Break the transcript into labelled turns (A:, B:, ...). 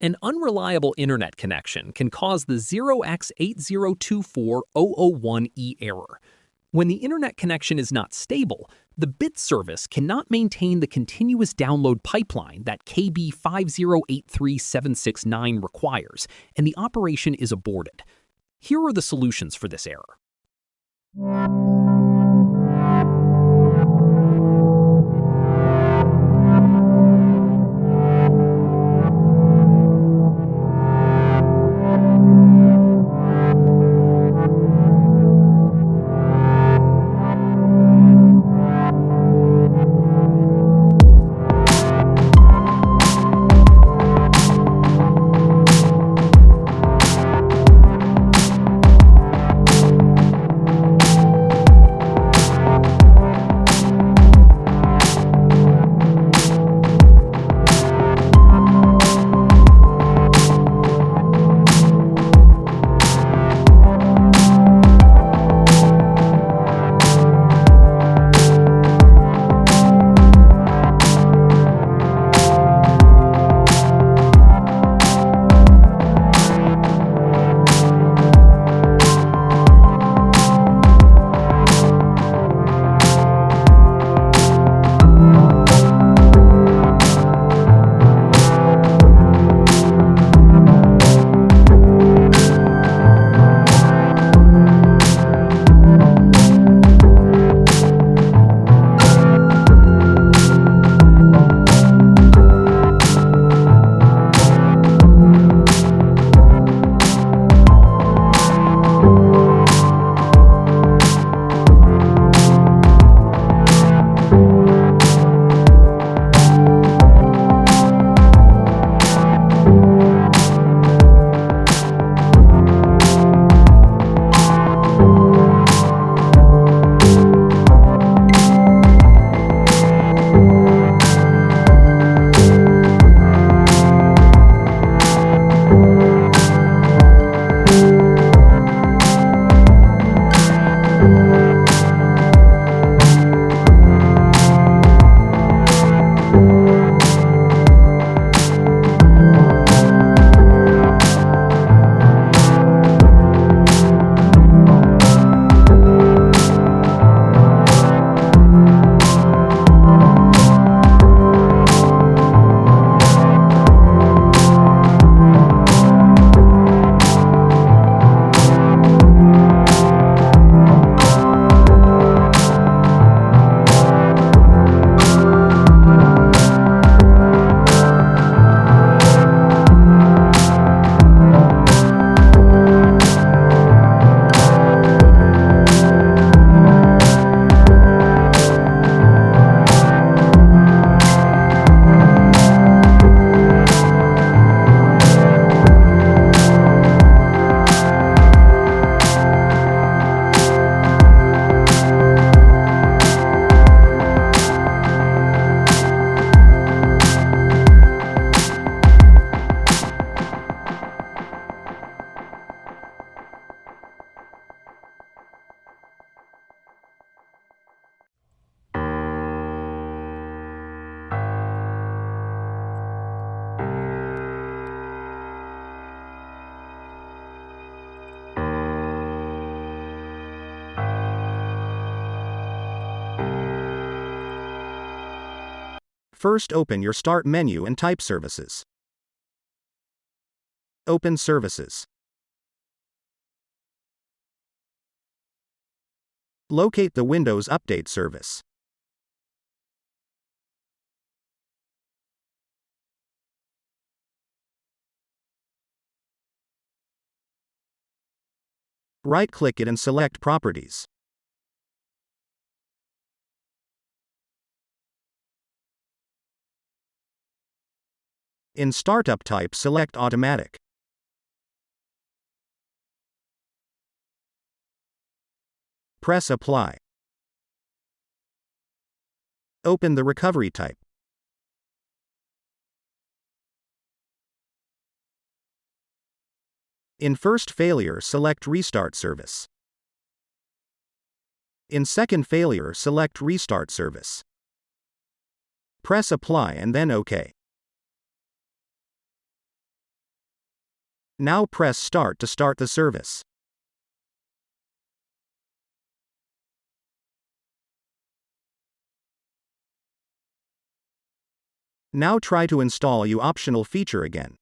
A: An unreliable internet connection can cause the 0x80240001e error. When the internet connection is not stable, the bit service cannot maintain the continuous download pipeline that KB5083769 requires, and the operation is aborted. Here are the solutions for this error.
B: First, open your Start menu and type Services. Open Services. Locate the Windows Update service. Right-click it and select Properties. In Startup type, select Automatic. Press Apply. Open the Recovery type. In first failure, select Restart service. In second failure, select Restart service. Press Apply and then OK. Now press Start to start the service. Now try to install your optional feature again.